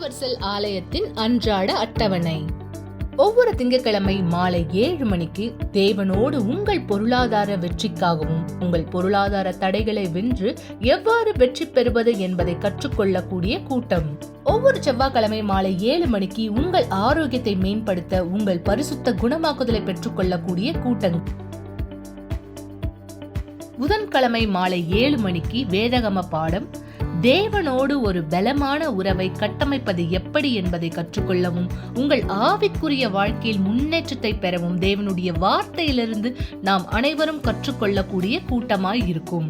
Universal ஆலயத்தின் அன்றாட அட்டவணை. ஒவ்வொரு திங்கட்கிழமை மாலை 7 மணிக்கு தேவனோடு உங்கள் பொருளாதார வெற்றிக்காகவும் உங்கள் பொருளாதார தடைகளை வென்று எவ்வாறு வெற்றி பெறுவது என்பதை கற்றுக்கொள்ளக்கூடிய கூட்டம். ஒவ்வொரு செவ்வாய்க்கிழமை மாலை 7 மணிக்கு உங்கள் ஆரோக்கியத்தை மேம்படுத்த உங்கள் பரிசுத்த குணமாக்குதலை பெற்றுக்கொள்ளக்கூடிய கூட்டம். புதன்கிழமை மாலை 7 மணிக்கு வேதகம பாடம், தேவனோடு ஒரு பலமான உறவை கட்டமைப்பது எப்படி என்பதை கற்றுக்கொள்ளவும் உங்கள் ஆவிக்குரிய வாழ்க்கையில் முன்னேற்றத்தை பெறவும் தேவனுடைய வார்த்தையிலிருந்து நாம் அனைவரும் கற்றுக்கொள்ளக்கூடிய கூட்டமாய் இருக்கும்.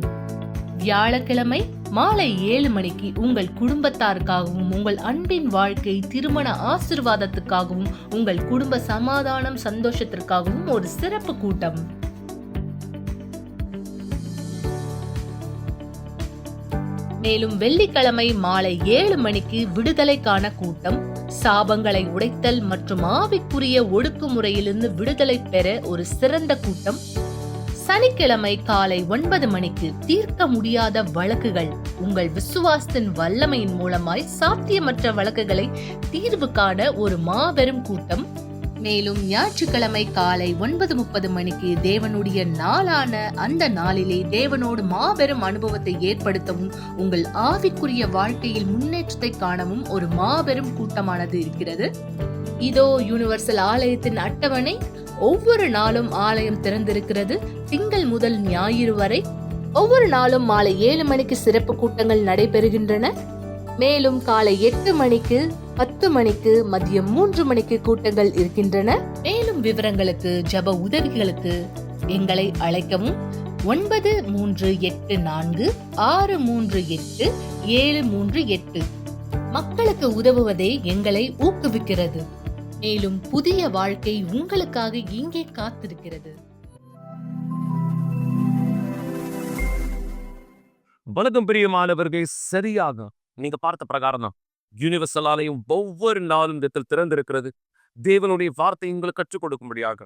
வியாழக்கிழமை மாலை 7 மணிக்கு உங்கள் குடும்பத்தாருக்காகவும் உங்கள் அன்பின் வாழ்க்கை திருமண ஆசீர்வாதத்துக்காகவும் உங்கள் குடும்ப சமாதானம் சந்தோஷத்திற்காகவும் ஒரு சிறப்பு கூட்டம். மேலும் வெள்ளிக்கிழமை மாலை 7 மணிக்கு விடுதலைக்கான கூட்டம், சாபங்களை உடைத்தல் மற்றும் ஆவிக்குரிய ஒடுக்குமுறையிலிருந்து விடுதலை பெற ஒரு சிறந்த கூட்டம். சனிக்கிழமை காலை 9 மணிக்கு தீர்க்க முடியாத வழக்குகள், உங்கள் விசுவாசத்தின் வல்லமையின் மூலமாய் சாத்தியமற்ற வழக்குகளை தீர்வு காண ஒரு மாபெரும் கூட்டம். மேலும் ஞாயிற்றுக்கிழமை காலை 9:30 மணிக்கு தேவனுடைய நாளான அந்த நாளிலே தேவனோடு மாபெரும் அனுபவத்தை ஏற்படுத்தவும் உங்கள் ஆவிக்குரிய வாழ்க்கையில் முன்னேற்றத்தை காணவும் ஒரு மாபெரும் கூட்டமானது இருக்கிறது. இதோ யுனிவர்சல் ஆலயத்தின் அட்டவணை. ஒவ்வொரு நாளும் ஆலயம் திறந்திருக்கிறது. திங்கள் முதல் ஞாயிறு வரை ஒவ்வொரு நாளும் மாலை 7 மணிக்கு சிறப்பு கூட்டங்கள் நடைபெறுகின்றன. மேலும் காலை 8 மணிக்கு, 10 மணிக்கு, மதியம் 3 மணிக்கு கூட்டங்கள் இருக்கின்றன. மேலும் விவரங்களுக்கு ஜப உதவிகளுக்கு எங்களை அழைக்கவும். 9384638738. மக்களுக்கு உதவுவதே எங்களை ஊக்குவிக்கிறது. மேலும் புதிய வாழ்க்கை உங்களுக்காக இங்கே காத்திருக்கிறது. வணக்கம் பிரியமானவர்கள், சரியாக நீங்க பார்த்த பிரகாரம் தான் யுனிவர்சல் ஆலயம் ஒவ்வொரு நாளும் இடத்தில் திறந்திருக்கிறது. தேவனுடைய வார்த்தை உங்களுக்கு கற்றுக் கொடுக்கும்படியாக.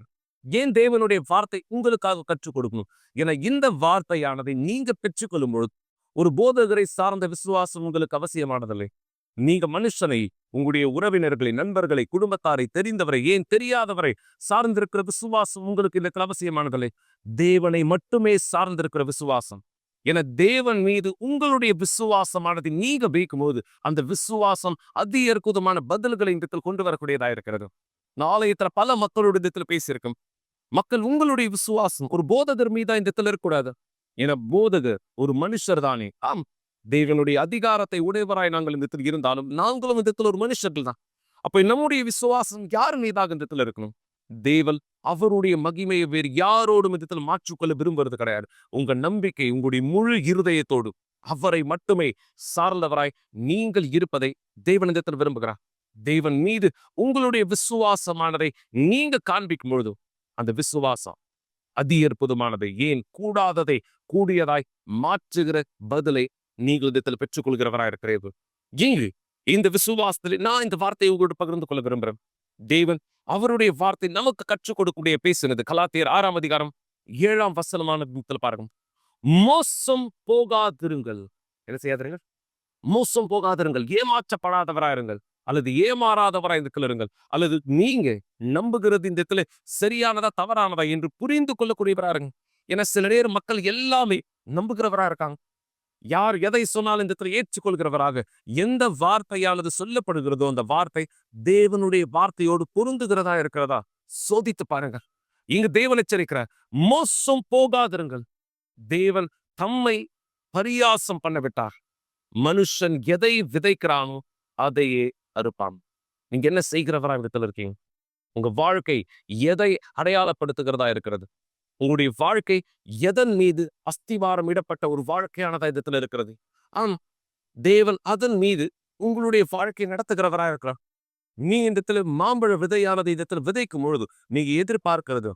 ஏன் தேவனுடைய வார்த்தை உங்களுக்காக கற்றுக் கொடுக்கணும்? ஏன்னா இந்த வார்த்தையானதை நீங்க பெற்றுக்கொள்ளும் பொழுது ஒரு போதகரை சார்ந்த விசுவாசம் உங்களுக்கு அவசியமானதில்லை. நீங்க மனுஷனை, உங்களுடைய உறவினர்களை, நண்பர்களை, குடும்பத்தாரை, தெரிந்தவரை, ஏன் தெரியாதவரை சார்ந்திருக்கிற விசுவாசம் உங்களுக்கு இந்த அவசியமானதில்லை. தேவனை மட்டுமே சார்ந்திருக்கிற விசுவாசம். என தேவன் மீது உங்களுடைய விசுவாசமானது நீங்க வைக்கும் போது அந்த விசுவாசம் அதி அற்புதமான பதில்களை இந்த கொண்டு வரக்கூடியதா இருக்கிறது. நாளையத்துல பல மக்களுடைய இடத்துல பேசியிருக்கும். மக்கள் உங்களுடைய விசுவாசம் ஒரு போதகர் மீதா இந்த இருக்கக்கூடாது. என போதகர் ஒரு மனுஷர் தானே. ஆம், தேவனுடைய அதிகாரத்தை உடையவராய் நாங்கள் இந்த இருந்தாலும் நாங்களும் இந்த ஒரு மனுஷர்கள் தான். அப்ப நம்முடைய விசுவாசம் யார் மீதாக இந்த இருக்கணும்? தேவன் அவருடைய மகிமையை வேறு யாரோடும் விதத்தில் மாற்றிக்கொள்ள விரும்புவது கிடையாது. உங்க நம்பிக்கை உங்களுடைய முழு இருதயத்தோடு அவரை மட்டுமே சார்ந்தவராய் நீங்கள் இருப்பதை தேவனிடத்தில் விரும்புகிறார். தேவன் மீது உங்களுடைய விசுவாசமானதை நீங்க காண்பிக்கும் பொழுது அந்த விசுவாசம் அதி அற்புதமானதை, ஏன் கூடாததை கூடியதாய் மாற்றுகிற பதிலை நீங்கள் இடத்தில் பெற்றுக்கொள்கிறவராய் இருக்கிறீர்கள். ஏன் இந்த விசுவாசத்தில் நான் இந்த வார்த்தையை உங்களோடு பகிர்ந்து கொள்ள விரும்புகிறேன். தேவன் அவருடைய வார்த்தை நமக்கு கற்றுக் கொடுக்கக்கூடிய பேசுனது. கலாத்தியர் 6ஆம் அதிகாரம் 7ஆம் வசனமான பாருங்க. மோசம் போகாதிருங்கள். என்ன செய்யாதிருங்கள்? மோசம் போகாதிருங்கள். ஏமாற்றப்படாதவராயிருங்கள் அல்லது ஏமாறாதவராய் இருங்கள். அல்லது நீங்க நம்புகிறது இந்த இடத்துல சரியானதா தவறானதா என்று புரிந்து கொள்ளக்கூடியவராருங்க. ஏன்னா சில நேரம் மக்கள் எல்லாமே நம்புகிறவரா இருக்காங்க. யார் எதை சொன்னாலும் இந்த இடத்துல ஏற்றுக்கொள்கிறவராக எந்த வார்த்தையானது சொல்லப்படுகிறதோ அந்த வார்த்தை தேவனுடைய வார்த்தையோடு பொருந்துகிறதா இருக்கிறதா சோதித்து பாருங்க. இங்கு தேவன் எச்சரிக்கிறார், மோசம் போகாதிருங்கள். தேவன் தம்மை பரியாசம் பண்ண விட்டார். மனுஷன் எதை விதைக்கிறானோ அதையே அறுப்பான். நீங்க என்ன செய்கிறவரா இடத்துல இருக்கீங்க? உங்க வாழ்க்கை எதை அடையாளப்படுத்துகிறதா இருக்கிறது? உங்களுடைய வாழ்க்கை எதன் மீது அஸ்திவாரம் இடப்பட்ட ஒரு வாழ்க்கையானதா இடத்துல இருக்கிறது? ஆம், தேவன் அதன் மீது உங்களுடைய வாழ்க்கை நடத்துகிறவராக இருக்கிறார். நீ இந்த இடத்துல மாம்பழ விதையானது இடத்துல விதைக்கும் பொழுது நீங்க எதிர்பார்க்கிறது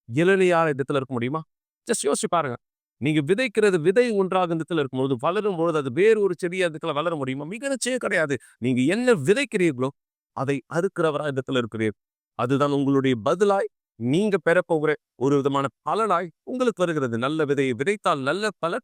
இளநியான இடத்துல இருக்க முடியுமா? ஜஸ்ட் யோசிச்சு பாருங்க. நீங்க விதைக்கிறது விதை ஒன்றாக இந்த இடத்துல இருக்கும்பொழுது வளரும் பொழுது அது வேறு ஒரு செடியா இடத்துல வளர முடியுமா? மிக நிச்சயம் கிடையாது. நீங்க என்ன விதைக்கிறீர்களோ அதை அறுக்கிறவரா இடத்துல இருக்கிறீர்கள். அதுதான் உங்களுடைய பதிலாய் நீங்க பெறப்போகிற ஒரு விதமான பலனாய் உங்களுக்கு வருகிறது. நல்ல விதையை விதைத்தால் நல்ல பலன்,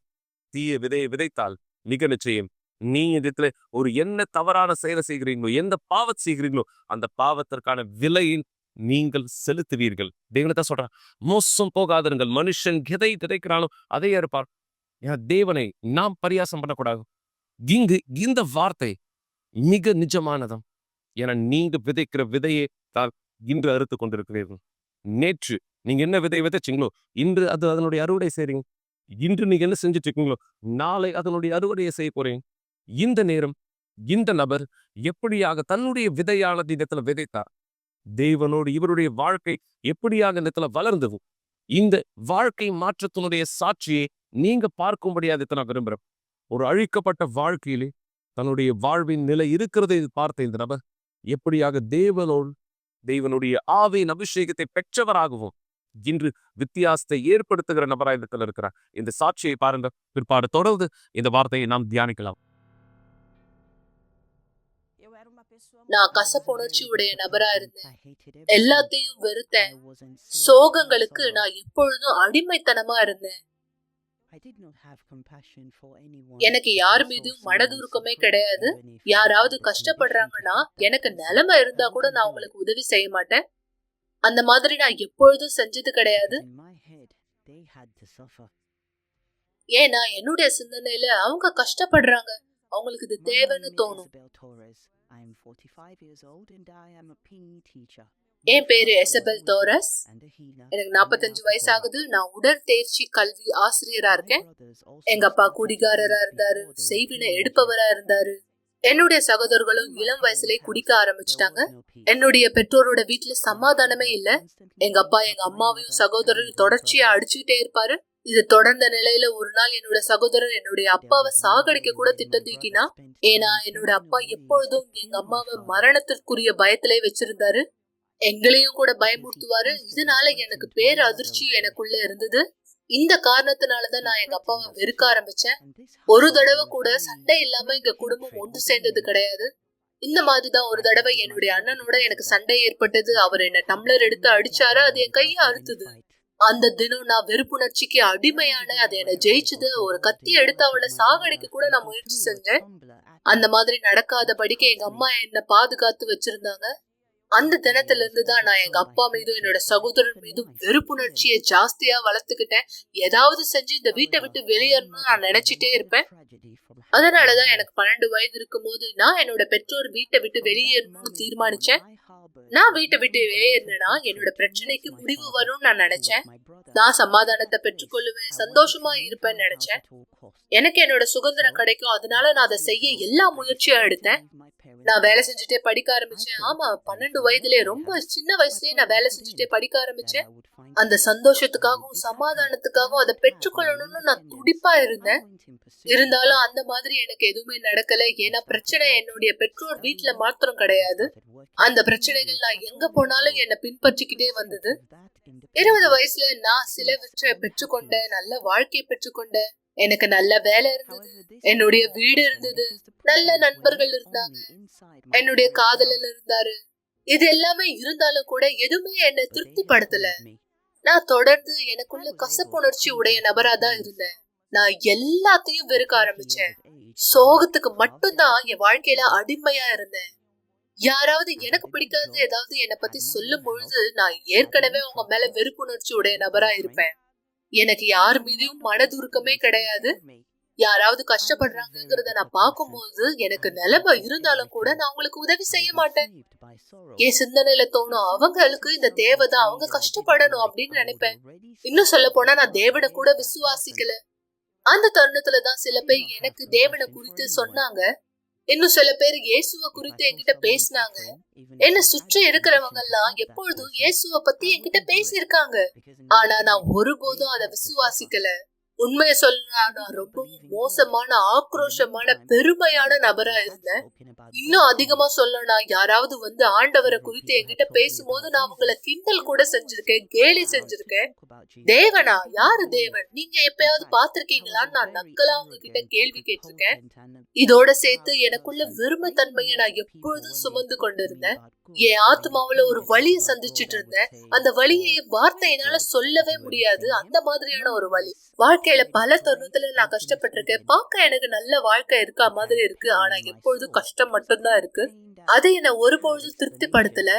தீய விதையை விதைத்தால் மிக நிச்சயம் நீங்க இடத்துல ஒரு என்ன தவறான செயலை செய்கிறீங்களோ, எந்த பாவத்தை செய்கிறீங்களோ, அந்த பாவத்திற்கான விலையை நீங்கள் செலுத்துவீர்கள். தேவன் தான் சொல்றார், மோசம் போகாதிருங்கள். மனுஷன் எதை விதைக்கிறானோ அதை அறுப்பார். தேவனை நாம் பரியாசம் பண்ணக்கூடாது. இங்கு இந்த வார்த்தை மிக நிஜமானதாம். ஏன்னா நீங்க விதைக்கிற விதையே தான் இன்று அறுத்து கொண்டிருக்கிறீர்கள். நேற்று நீங்க என்ன விதை விதைச்சீங்களோ, இன்று அது அதனுடைய அறுவடை செய்றீங்க. இன்று நீங்க என்ன செஞ்சுட்டு இருக்கீங்களோ, நாளை அதனுடைய அறுவடையை செய்ய போறீங்க. இந்த நேரம் இந்த நபர் எப்படியாக தன்னுடைய விதையானது இடத்துல விதைத்தார், தேவனோடு இவருடைய வாழ்க்கை எப்படியாக இந்த இடத்துல வளர்ந்தது, இந்த வாழ்க்கை மாற்றத்தினுடைய சாட்சியை நீங்க பார்க்கும்படியாக நான் விரும்புறேன். ஒரு அழிக்கப்பட்ட வாழ்க்கையிலே தன்னுடைய வாழ்வின் நிலை இருக்கிறதை பார்த்த இந்த நபர் எப்படியாக தேவனுடைய ஆவியின் அபிஷேகத்தை பெற்றவராகவும் இன்று வித்தியாசத்தை ஏற்படுத்துகிற நபராக இடத்துல இருக்கிறார். இந்த சாட்சியை பாருங்க. பிற்பாடு தொடர்ந்து இந்த வார்த்தையை நாம் தியானிக்கலாம். நான் கசப்புணர்ச்சி உடைய நபரா இருந்தேன். எல்லாத்தையும் வெறுத்தேன். சோகங்களுக்கு நான் எப்பொழுதும் அடிமைத்தனமா இருந்தேன். எனக்கு யார் மீதும் மனதுருக்கமே கிடையாது. யாராவது கஷ்டப்படுறாங்கன்னா எனக்கு நிலைமை இருந்தா கூட நான் அவங்களுக்கு உதவி செய்ய மாட்டேன். அந்த மாதிரி நான் எப்பொழுதும் செஞ்சது கிடையாது. ஏன்னா என்னுடைய சிந்தனையில அவங்க கஷ்டப்படுறாங்க, அவங்களுக்கு இது தேவைன்னு தோணும். என் பேரு எசபெல் தோரஸ். எனக்கு 45 வயசு ஆகுது. நான் உடற்பயிற்சி கல்வி ஆசிரியரா இருக்கேன். எங்க அப்பா குடிகாரரா இருந்தாரு, செய்வினை எடுப்பவரா இருந்தாரு. என்னுடைய சகோதரர்களும் இளம் வயசுலயே குடிக்க ஆரம்பிச்சுட்டாங்க. என்னுடைய பெற்றோரோட வீட்டுல சமாதானமே இல்ல. எங்க அப்பா எங்க அம்மாவையும் சகோதரரையும் தொடர்ச்சியா அடிச்சுக்கிட்டே இருப்பாரு. இது தொடர்ந்த நிலையில ஒரு நாள் என்னோட சகோதரர் என்னுடைய அப்பாவை சாகடிக்க கூட திட்டம் தீக்கினா. ஏன்னா என்னோட அப்பா எப்பொழுதும் எங்க அம்மாவை மரணத்திற்குரிய பயத்திலே வச்சிருந்தாரு. எங்களையும் கூட பயமுறுத்துவாரு. இதனால எனக்கு பேர் அதிர்ச்சி எனக்குள்ள இருந்தது. இந்த காரணத்தினாலதான் நான் எங்க அப்பாவை வெறுக்க ஆரம்பிச்சேன். ஒரு தடவை கூட சண்டை இல்லாம எங்க குடும்பம் ஒன்று சேர்ந்தது கிடையாது. இந்த மாதிரிதான் ஒரு தடவை என்னுடைய அண்ணனோட எனக்கு சண்டை ஏற்பட்டது. அவர் என்ன டம்ளர் எடுத்து அடிச்சாரு. அது என் கையை அறுத்தது. அந்த தினம் நான் வெறுப்புணர்ச்சிக்கு அடிமையான, அது என்ன ஜெயிச்சது. ஒரு கத்தி எடுத்து அவளை சாகடிக்க கூட நான் முயற்சி செஞ்சேன். அந்த மாதிரி நடக்காதபடிக்கு எங்க அம்மா என்ன பாதுகாத்து வச்சிருந்தாங்க. அந்த தினத்துல இருந்துதான் நான் எங்க அப்பா மீதும் என்னோட சகோதரர் மீதும் வெறுப்புணர்ச்சியை ஜாஸ்தியா வளர்த்துக்கிட்டேன். ஏதாவது செஞ்சு இந்த வீட்டை விட்டு வெளியேறணும்னு நான் நினைச்சிட்டே இருப்பேன். அதனாலதான் எனக்கு 12 வயது இருக்கும் போது நான் என்னோட பெற்றோர் வீட்டை விட்டு வெளியேறணும்னு தீர்மானிச்சேன். நான் வீட்டை விட்டு வெளியேறினா என்னோட பிரச்சனைக்கு முடிவு வரும்னு நான் நினைச்சேன். நான் சமாதானத்தை பெற்றுக்கொள்ளுவேன், சந்தோஷமா இருப்பேன்னு நினைச்சேன். எனக்கு என்னோட சுதந்திரம் கிடைக்கும். அதனால நான் அதை செய்ய எல்லா முயற்சியும் எடுத்தேன். நான் வேலை செஞ்சுட்டே படிக்க ஆரம்பிச்சேன். ஆமா, 12 வயதுலயே, ரொம்ப சின்ன வயசுலயே நான் வேலை செஞ்சுட்டே படிக்க ஆரம்பிச்சேன். அந்த சந்தோஷத்துக்காகவும் சமாதானத்துக்காகவும் அதை பெற்றுக்கொள்ளணும்னு நான் துடிப்பா இருந்தேன். இருந்தாலும் அந்த மாதிரி எனக்கு எதுவுமே நடக்கல. ஏன்னா பிரச்சனை என்னுடைய பெற்றோர் வீட்டுல மாத்திரம் கிடையாது. அந்த பிரச்சனைகள் நான் எங்க போனாலும் என்னை பின்பற்றிக்கிட்டே வந்தது. 20 வயசுல நான் சிலவற்றை பெற்றுக்கொண்டேன். நல்ல வாழ்க்கையை பெற்றுக்கொண்டேன். எனக்கு நல்ல வேலை இருந்தது, என்னுடைய வீடு இருந்தது, நல்ல நண்பர்கள் இருந்தாங்க, என்னுடைய காதலன் இருந்தாரு. இது எல்லாமே இருந்தாலும் கூட எதுவுமே என்னை திருப்திப்படுத்தல. நான் தொடர்ந்து எனக்குள்ள கசப்புணர்ச்சி உடைய நபரா தான் இருந்தேன். நான் எல்லாத்தையும் வெறுக்க ஆரம்பிச்சேன். சோகத்துக்கு மட்டும்தான் என் வாழ்க்கையில அடிமையா இருந்தேன். யாராவது எனக்கு பிடிக்காது ஏதாவது என்னை பத்தி சொல்லும் பொழுது நான் ஏற்கனவே உங்க மேல வெறுப்புணர்ச்சி உடைய நபரா இருப்பேன். எனக்கு யார் மீதும் மனதுருக்கமே கிடையாது. யாராவது கஷ்டப்படுறாங்கிறத நான் பார்க்கும்போது எனக்கு நிலைமை இருந்தாலும் கூட நான் அவங்களுக்கு உதவி செய்ய மாட்டேன். என் சிந்தனையில தோணும், அவங்களுக்கு இந்த தேவைதான், அவங்க கஷ்டப்படணும் அப்படின்னு நினைப்பேன். இன்னும் சொல்ல போனா நான் தேவனை கூட விசுவாசிக்கல. அந்த தருணத்துலதான் சில பேர் எனக்கு தேவனை குறித்து சொன்னாங்க. இன்னும் சில பேர் இயேசுவ குறித்து என்கிட்ட பேசினாங்க. என்ன சுற்றி இருக்கிறவங்க எல்லாம் எப்பொழுதும் இயேசுவ பத்தி என்கிட்ட பேசியிருக்காங்க. ஆனா நான் ஒருபோதும் அதை விசுவாசிக்கல. உண்மையை சொல்லணும்னா நான் ரொம்பவும் மோசமான, ஆக்ரோஷமான, பெருமையான நபரா இருந்தேன். இன்னும் அதிகமா சொல்லணும்னா யாராவது வந்து ஆண்டவரை குறித்து என்கிட்ட பேசும்போது நான் அவங்களை கிண்டல் கூட செஞ்சிருக்கேன், கேலி செஞ்சிருக்கேன். தேவனா? யாரு தேவன்? நீங்க எப்பயாவது பாத்திருக்கீங்களான்னு நான் நக்கலா அவங்க கிட்ட கேள்வி கேட்டிருக்கேன். இதோட சேர்த்து எனக்குள்ள வெறுமை தன்மையை நான் எப்பொழுதும் சுமந்து கொண்டிருந்தேன். என் ஆத்மாவுல ஒரு வலியை சந்திச்சுட்டு இருந்தேன். அந்த வலியை வார்த்தையினால சொல்லவே முடியாது. அந்த மாதிரியான ஒரு வலி. வாழ்க்கையில பல தருணத்துல நான் கஷ்டப்பட்டிருக்கேன். பார்க்க எனக்கு நல்ல வாழ்க்கை இருக்கா மாதிரி இருக்கு. ஆனா எப்பொழுதும் கஷ்டம் மட்டும்தான் இருக்கு. அது என்ன ஒருபொழுதும் திருப்திப்படுத்தல.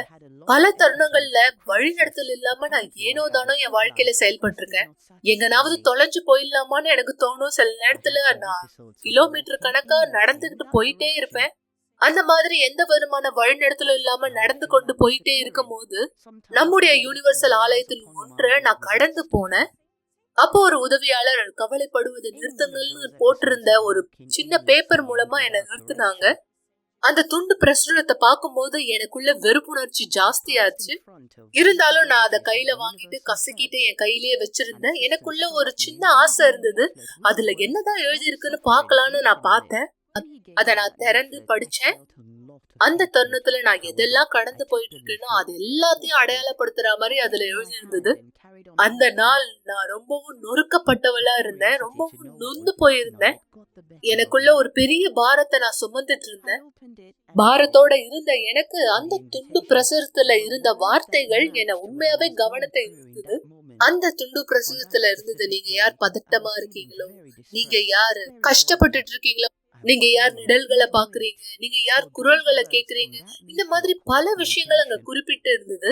பல தருணங்கள்ல வழிநடத்தல் இல்லாம நான் ஏனோ தானோ என் வாழ்க்கையில செயல்பட்டிருக்கேன். எங்கனாவது தொலைஞ்சு போயிடலாமான்னு எனக்கு தோணும். சில நேரத்துல நான் கிலோமீட்டர் கணக்கா நடந்துகிட்டு போயிட்டே இருப்பேன். அந்த மாதிரி எந்த விதமான வழிநடத்தலும் இல்லாம நடந்து கொண்டு போயிட்டே இருக்கும் போது நம்முடைய யூனிவர்சல் ஆலயத்தில் ஒன்றை நான் கடந்து போனேன். அப்போ ஒரு உதவியாளர் கவலைப்படுவதை நிறுத்துங்கள்னு போட்டிருந்த ஒரு சின்ன பேப்பர் மூலமா என்னை நிறுத்தினாங்க. அந்த துண்டு பிரசுரத்தை பார்க்கும்போது எனக்குள்ள வெறுப்புணர்ச்சி ஜாஸ்தியாச்சு. இருந்தாலும் நான் அதை கையில வாங்கிட்டு கசக்கிட்டு என் கையிலேயே வச்சிருந்தேன். எனக்குள்ள ஒரு சின்ன ஆசை இருந்தது. அதுல என்னதான் எழுதி இருக்குன்னு பாக்கலான்னு நான் பார்த்தேன். அத நான் திறந்து படிச்சேன். அந்த தருணத்துல நான் எதெல்லாம் கடந்து போயிட்டு இருக்கேனோ அது எல்லாத்தையும் அடையாளப்படுத்துற மாதிரி அதுல எழுதி இருந்தது. அந்த நாள் நான் ரொம்பவும் நொறுக்கப்பட்டவளா இருந்தேன். ரொம்பவும் நொந்து போயிருந்தேன். எனக்குள்ள ஒரு பெரிய பாரத்தை நான் சுமந்துட்டு இருந்தேன். பாரத்தோட இருந்த எனக்கு அந்த துண்டு பிரசுரத்துல இருந்த வார்த்தைகள் என்ன உண்மையாவே கவனத்தை ஈர்த்தது. அந்த துண்டு பிரசுரத்துல இருந்தது, நீங்க யார் பதட்டமா இருக்கீங்களோ, நீங்க யாரு கஷ்டப்பட்டுட்டு இருக்கீங்களோ, நீங்க யார் நிழல்களை பாக்குறீங்க, நீங்க யார் குரல்களை கேக்குறீங்க, இந்த மாதிரி பல விஷயங்கள் அங்க குறிப்பிட்டு இருந்தது.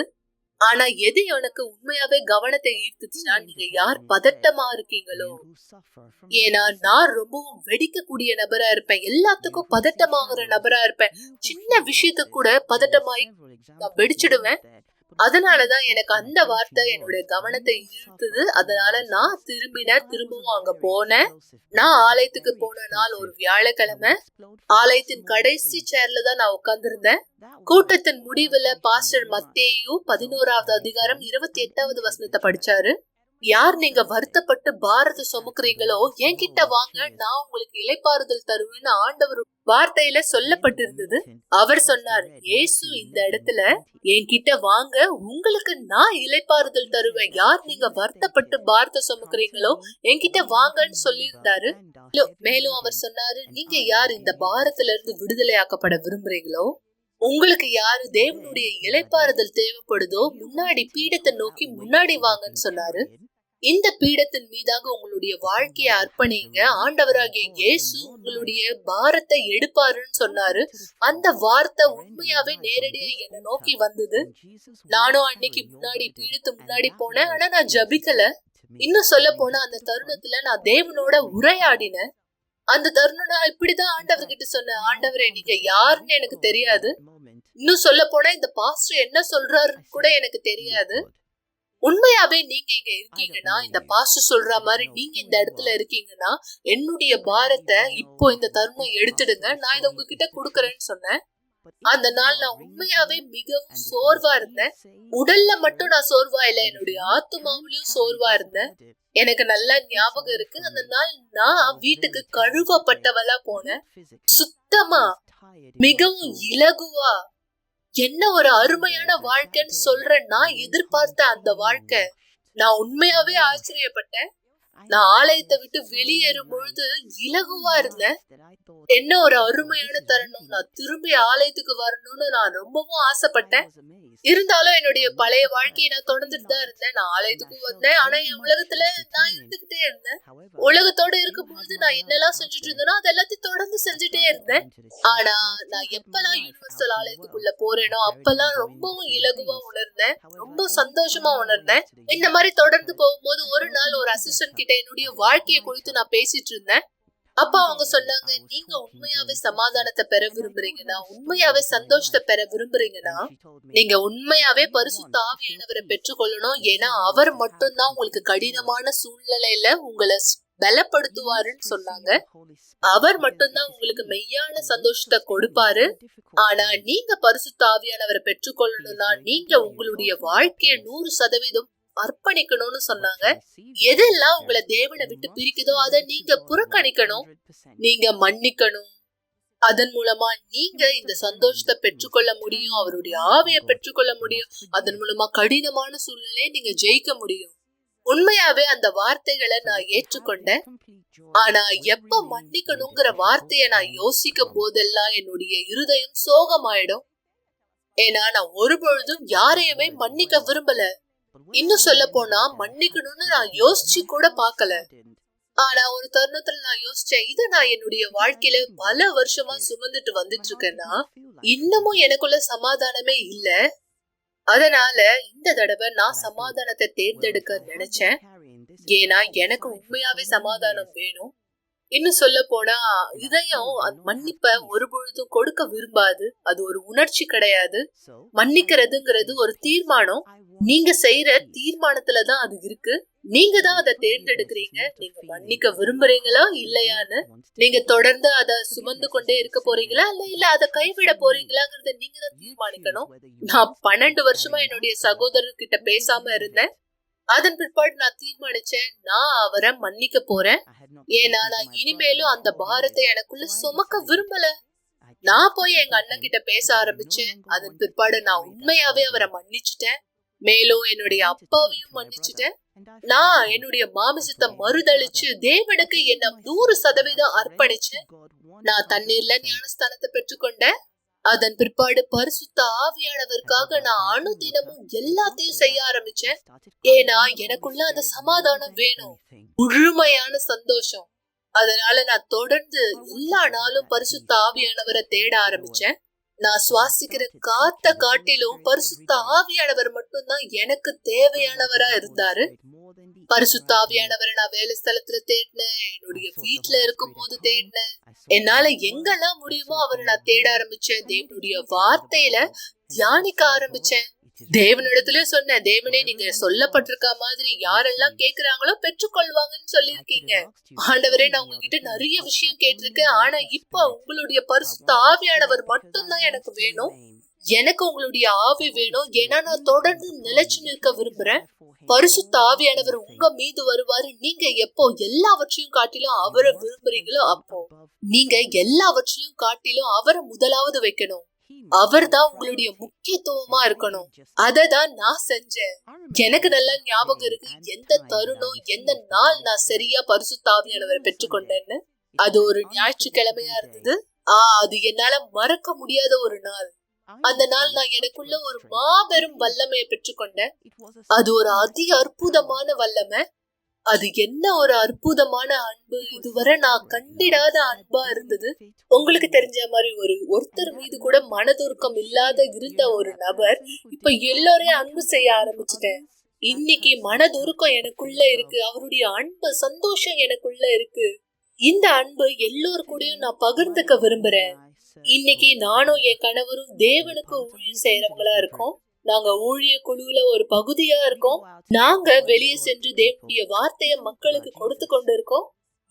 ஆனா எது எனக்கு உண்மையாவே கவனத்தை ஈர்த்துச்சுன்னா, நீங்க யார் பதட்டமா இருக்கீங்களோ. ஏன்னா நான் ரொம்பவும் வெடிக்கக்கூடிய நபரா இருப்பேன். எல்லாத்துக்கும் பதட்டமாகிற நபரா இருப்பேன். சின்ன விஷயத்துக்கு கூட பதட்டமாயி நான் வெடிச்சிடுவேன். அதனாலதான் எனக்கு அந்த வார்த்தை என்னுடைய கவனத்தை ஈர்த்தது. அதனால நான் திரும்பவும் அங்க போனேன். நான் ஆலயத்துக்கு போன நாள் ஒரு வியாழக்கிழமை. ஆலயத்தின் கடைசி சேர்ல தான் நான் உட்கார்ந்திருந்தேன். கூட்டத்தின் முடிவுல பாஸ்டர் மத்தேயு 11வது அதிகாரம் 28வது வசனத்தை படிச்சாரு. யார் நீங்க வருத்தப்பட்டு பாரத்தை சுமக்குறீங்களோ என்கிட்ட வாங்க, நான் உங்களுக்கு இளைப்பாறுதல் தருவேன்னு ஆண்டவர் வார்த்தையில சொல்லப்பட்டிருந்தது. அவர் சொன்னார், இயேசு இந்த இடத்துல என்கிட்ட வாங்க, உங்களுக்கு நான் இளைப்பாறுதல் தருவேன். யார் நீங்க வருத்தப்பட்டு பாரத்தை சுமக்குறீங்களோ என்கிட்ட வாங்கன்னு சொல்லியிருந்தாரு. மேலும் அவர் சொன்னாரு, நீங்க யார் இந்த பாரத்துல இருந்து விடுதலையாக்கப்பட விரும்புறீங்களோ, உங்களுக்கு யாரு தேவனுடைய இளைப்பாறுதல் தேவைப்படுதோ முன்னாடி பீடத்தை நோக்கி முன்னாடி வாங்கன்னு சொன்னாரு. இந்த பீடத்தின் மீதாக உங்களுடைய வாழ்க்கையை அர்ப்பணிங்க, ஆண்டவராகிய இயேசு உங்களுடைய பாரத்தை எடுப்பாருன்னு சொன்னாரு. அந்த வார்த்தை உண்மையாவே நேரடியா என்ன நோக்கி வந்தது. நானும் அன்னைக்கு முன்னாடி பீடத்து முன்னாடி போனேன். ஆனா நான் ஜபிக்கல. இன்னும் சொல்ல போனா அந்த தருணத்துல நான் தேவனோட உரையாடினேன். அந்த தருணம் நான் இப்படிதான் ஆண்டவர்கிட்ட சொன்னேன், ஆண்டவரே நீங்க யாருன்னு எனக்கு தெரியாது. இன்னும் சொல்ல போனா இந்த பாஸ்டர் என்ன சொல்றாருன்னு கூட எனக்கு தெரியாது. உண்மையாவே நீங்க இங்க இருக்கீங்கன்னா, இந்த பாஸ்டர் சொல்ற மாதிரி நீங்க இந்த இடத்துல இருக்கீங்கன்னா, என்னுடைய பாரத்தை இப்போ இந்த தருணம் எடுத்துடுங்க, நான் இதை உங்ககிட்ட குடுக்கறேன்னு சொன்னேன். அந்த நாள் நான் உண்மையாவே மிகவும் சோர்வா இருந்தேன். உடல்ல மட்டும் நான் சோர்வா இல்ல, என்னுடைய ஆத்துமாவிலையும் சோர்வா இருந்தேன். எனக்கு நல்லா ஞாபகம் இருக்கு. அந்த நாள் நான் வீட்டுக்கு கழுவப்பட்டவளா போனேன். சுத்தமா மிகவும் இலகுவா என்ன ஒரு அருமையான வாழ்க்கைன்னு சொல்றேன். நான் எதிர்பார்த்த அந்த வாழ்க்கை. நான் உண்மையாவே ஆச்சரியப்பட்டேன். நான் ஆலயத்தை விட்டு வெளியேறும் பொழுது இலகுவா இருந்தேன். என்ன ஒரு அருமையான தருணம். நான் திரும்பி ஆலயத்துக்கு வரணும்னு நான் ரொம்பவும் ஆசைப்பட்டேன். இருந்தாலும் என்னுடைய பழைய வாழ்க்கையை நான் தொடர்ந்துட்டு தான் இருந்தேன். நான் ஆலயத்துக்கு வந்தேன். ஆனா என் உலகத்துல நான் இருந்துகிட்டே இருந்தேன். உலகத்தோட இருக்கும்போது நான் என்னெல்லாம் செஞ்சுட்டு இருந்தேனோ அது எல்லாத்தையும் தொடர்ந்து செஞ்சுட்டே இருந்தேன். ஆனா நான் எப்பெல்லாம் யூனிவர்சல் ஆலயத்துக்குள்ள போறேனோ அப்பெல்லாம் ரொம்பவும் இலகுவா உணர்ந்தேன். ரொம்ப சந்தோஷமா உணர்ந்தேன். இந்த மாதிரி தொடர்ந்து போகும்போது ஒரு நாள் ஒரு அசிஸ்டன்ட் கிட்ட என்னுடைய வாழ்க்கையை குறித்து நான் பேசிட்டு இருந்தேன். அப்ப அவங்க சொன்னாங்க, நீங்க உண்மையாவே சமாதானத்தை பெற விரும்புறீங்கன்னா, உண்மையாவே சந்தோஷத்தை பெற விரும்புறீங்கன்னா, நீங்க உண்மையாவே பரிசுத்த ஆவியானவரை பெற்றுக்கொள்ளணும். ஏன்னா அவர் மட்டும்தான் உங்களுக்கு கடினமான சூழ்நிலையில உங்களை பலப்படுத்துவாருன்னு சொன்னாங்க. அவர் மட்டும்தான் உங்களுக்கு மெய்யான சந்தோஷத்தை கொடுப்பாரு. ஆனா நீங்க பரிசுத்த ஆவியானவரை பெற்றுக்கொள்ளணும்னா நீங்க உங்களுடைய வாழ்க்கைய 100% அர்ப்பணிக்கணும்னு சொன்னாங்க. எதெல்லாம் உங்களை தேவனை விட்டு பிரிக்குதோ அதை நீங்க புறக்கணிக்கணும், நீங்க மன்னிக்கணும். அதன் மூலமா நீங்க இந்த சந்தோஷத்தை பெற்றுக்கொள்ள முடியும், அவருடைய ஆவியை பெற்றுக்கொள்ள முடியும். அதன் மூலமா கடினமான சூழ்நிலையை நீங்க ஜெயிக்க முடியும். உண்மையாவே அந்த வார்த்தைகளை நான் ஏற்றுக்கொண்டேன். ஆனா எப்ப மன்னிக்கணுங்கிற வார்த்தைய நான் யோசிக்கும் போதெல்லாம் என்னுடைய இருதயம் சோகமாயிடும். ஏன்னா நான் ஒரு பொழுதும் யாரையுமே மன்னிக்க விரும்பல. இன்னும் சொல்ல போனா மன்னிக்கணும்னு நான் யோசிச்சு கூட பார்க்கல. ஆனா ஒரு தருணத்துல நான் யோசிச்சேன், இத நான் என்னுடைய வாழ்க்கையில பல வருஷமா சுமந்துட்டு வந்துட்டு இருக்கேன்னா இன்னமும் எனக்குள்ள சமாதானமே இல்ல. அதனால இந்த தடவை நான் சமாதானத்தை தேர்ந்தெடுக்க நினைச்சேன். ஏன்னா எனக்கு உண்மையாவே சமாதானம் வேணும். இன்னும் சொல்ல போனா இதயம் மன்னிப்ப ஒரு பொழுதும் கொடுக்க விரும்பாது. அது ஒரு உணர்ச்சி கிடையாது. மன்னிக்கிறதுங்கிறது ஒரு தீர்மானம். நீங்க செய்யற தீர்மானத்துலதான் அது இருக்கு. நீங்க தான் அதை தேர்ந்தெடுக்கிறீங்க. நீங்க மன்னிக்க விரும்புறீங்களா இல்லையான்னு. நீங்க தொடர்ந்து அதை சுமந்து கொண்டே இருக்க போறீங்களா இல்ல அதை கைவிட போறீங்களாங்கிறத நீங்க தான் தீர்மானிக்கணும். நான் 12 வருஷமா என்னுடைய சகோதரர்கிட்ட பேசாம இருந்தேன். அதன் பிற்பாடு நான் தீர்மானிச்சேன், நான் அவரை மன்னிக்க போறேன். ஏன்னா நான் இனிமேலும் அந்த பாரத்தை எனக்குள்ள சுமக்க விரும்பல. நான் போய் எங்க அண்ணன் கிட்ட பேச ஆரம்பிச்சேன். அதன் பிற்பாடு நான் உண்மையாவே அவரை மன்னிச்சுட்டேன். மேலும் என்னுடைய அப்பாவையும் மன்னிச்சுட்டேன். நான் என்னுடைய மாமிசத்தை மறுதளிச்சு தேவனுக்கு என்ன 100% அர்ப்பணிச்சேன். நான் தண்ணீர்ல ஞானஸ்தானத்தை பெற்றுக்கொண்டேன். அதன் பிற்பாடு பரிசுத்த ஆவியானவருக்காக நான் அனுதினமும் எல்லாத்தையும் செய்ய ஆரம்பிச்சேன். ஏன்னா எனக்குள்ள அந்த சமாதானம் வேணும், முழுமையான சந்தோஷம். அதனால நான் தொடர்ந்து எல்லா நாளும் பரிசுத்த ஆவியானவரை தேட ஆரம்பிச்சேன். நான் சுவாசிக்கிற காத்த காட்டிலும் பரிசுத்த ஆவியானவர் மட்டும்தான் எனக்கு தேவையானவரா இருந்தாரு. பரிசுத்த ஆவியானவரை நான் வேலை ஸ்தலத்துல தேடினேன், என்னுடைய வீட்டுல இருக்கும் போது தேடினேன். என்னால எங்கெல்லாம் முடியுமோ அவரை நான் தேட ஆரம்பிச்சேன். தேவனுடைய வார்த்தையில தியானிக்க ஆரம்பிச்சேன். தேவனிடத்துல சொன்னேன், தேவனே நீங்க சொல்லப்பட்டிருக்க மாதிரி யாரெல்லாம் கேக்குறாங்களோ பெற்றுக்கொள்வாங்கன்னு சொல்லியிருக்கீங்க. ஆண்டவரே நான் உங்ககிட்ட நிறைய விஷயம் கேட்டிருக்கேன். ஆனா இப்ப உங்களுடைய பரிசுத்த ஆவியானவர் மட்டும்தான் எனக்கு வேணும். எனக்கு உங்களுடைய ஆவி வேணும். ஏன்னா நான் தொடர்ந்து நிலைச்சு நிற்க விரும்புறேன். பரிசுத்த ஆவியானவர் உங்க மீது வருவாரு. நீங்க எப்போ எல்லாவற்றையும் காட்டிலும் அவரை விரும்புறீங்களோ அப்போ நீங்க எல்லாவற்றையும் காட்டிலும் அவரை முதலாவது வைக்கணும். அவர்தான் உங்களுடைய முக்கியத்துவமா இருக்கணும். அததான் நான் செஞ்சேன். எனக்கு நல்லா ஞாபகம் இருக்கு எந்த தருணம் எந்த நாள் நான் சரியா பரிசுத்த ஆவியானவரை பெற்றுக்கொண்டேன்னு. அது ஒரு ஞாயிற்றுக்கிழமையா இருந்தது. அது என்னால மறக்க முடியாத ஒரு நாள். அந்த நாள் நான் எனக்குள்ள ஒரு மாபெரும் வல்லமையை பெற்றுக்கொண்டேன். அது ஒரு அதி அற்புதமான வல்லமை. அது என்ன ஒரு அற்புதமான அன்பு! இதுவரை நான் கண்டிடாத அன்பா இருந்தது. உங்களுக்கு தெரிஞ்ச மாதிரி ஒருத்தர் மீது கூட மனதுருக்கம் இல்லாத இருந்த ஒரு நபர் இப்ப எல்லாரையும் அன்பு செய்ய ஆரம்பிச்சுட்டேன். இன்னைக்கு மனதுருக்கம் எனக்குள்ள இருக்கு. அவருடைய அன்பு சந்தோஷம் எனக்குள்ள இருக்கு. இந்த அன்பு எல்லோரு கூடயும் நான் பகிர்ந்துக்க விரும்புறேன். இன்னைக்கு நானும் என் கணவரும் தேவனுக்கு ஊழியம் செய்யறவங்களா இருக்கோம். நாங்க ஊழிய குழுல ஒரு பகுதியா இருக்கோம். நாங்க வெளியே சென்று தேவனுடைய வார்த்தைய மக்களுக்கு கொடுத்து கொண்டு இருக்கோம்.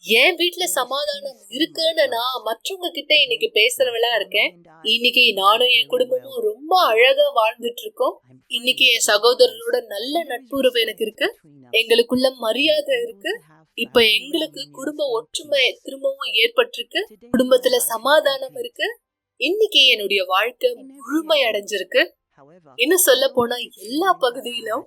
என் வீட்டுல சமாதானம் இருக்குன்னு நான் மற்றவங்க கிட்ட இன்னைக்கு பேசுறவளா இருக்கேன். இன்னைக்கு நானும் என் குடும்பமும் ரொம்ப அழகா வாழ்ந்துட்டு இருக்கோம். இன்னைக்கு என் சகோதரரோட நல்ல நட்புறவு எனக்கு இருக்கு. எங்களுக்குள்ள மரியாதை இருக்கு. இப்ப எங்களுக்கு குடும்ப ஒற்றுமை திரும்பவும் ஏற்பட்டிருக்கு. குடும்பத்துல சமாதானம் இருக்கு. இன்னைக்கு என்னுடைய வாழ்க்கை முழுமை அடைஞ்சிருக்கு. இன்னும் சொல்ல போனா எல்லா பகுதியிலும்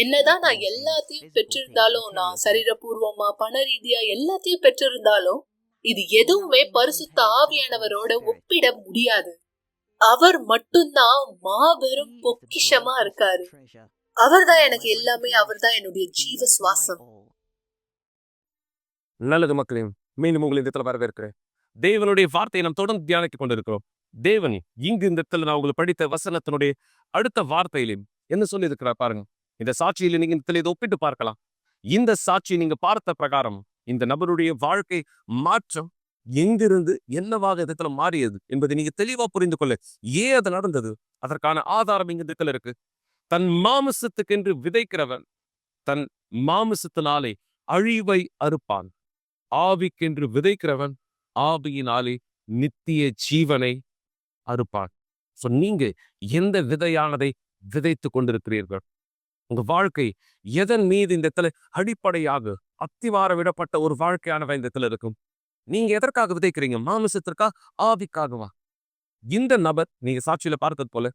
என்னதான் நான் எல்லாத்தையும் பெற்றிருந்தாலும், நான் சரீரபூர்வமா பண ரீதியா எல்லாத்தையும் பெற்றிருந்தாலும் இது எதுவுமே பரிசுத்த ஆவியானவரோட ஒப்பிட முடியாது. அவர் மட்டும்தான் மாபெரும் பொக்கிஷமா இருக்காரு. அவர்தான் எனக்கு எல்லாமே. அவர்தான் என்னுடைய ஜீவ சுவாசம். நல்லது மக்களே, மீண்டும் உங்களை இந்த இடத்துல வரவேற்கிறேன். தேவனுடைய வார்த்தையை நாம் தொடர்ந்து தியானித்துக் கொண்டிருக்கிறோம். தேவன் இங்கு இந்த இடத்துல நான் உங்களுக்கு படித்த வசனத்தினுடைய அடுத்த வார்த்தையிலும் என்ன சொல்லி இருக்கிறார் பாருங்க. இந்த சாட்சியில நீங்க இந்த இதை ஒப்பிட்டு பார்க்கலாம். இந்த சாட்சி நீங்க பார்த்த பிரகாரம் இந்த நபருடைய வாழ்க்கை மாற்றம் எங்கிருந்து என்னவாக இடத்துல மாறியது என்பதை நீங்க தெளிவா புரிந்து கொள்ள ஏன் அது நடந்தது, அதற்கான ஆதாரம் இங்க இடத்துல இருக்கு. தன் மாமிசத்துக்கென்று விதைக்கிறவன் தன் மாமிசத்தினாலே அழிவை அறுப்பான். ஆவிக்கென்று விதைக்கிறவன் ஆவியினாலே நித்திய ஜீவனை அறுப்பான். சோ நீங்க எந்த விதையானதை விதைத்து கொண்டிருக்கிறீர்கள்? உங்க வாழ்க்கை எதன் மீது இந்த இடத்துல அடிப்படையாக அத்திவார விடப்பட்ட ஒரு வாழ்க்கையானவை இந்த இடத்துல இருக்கும்? நீங்க எதற்காக விதைக்கிறீங்க? மாமிசத்திற்கா ஆவிக்காகவா? இந்த நபர் நீங்க சாட்சியில பார்த்தது போல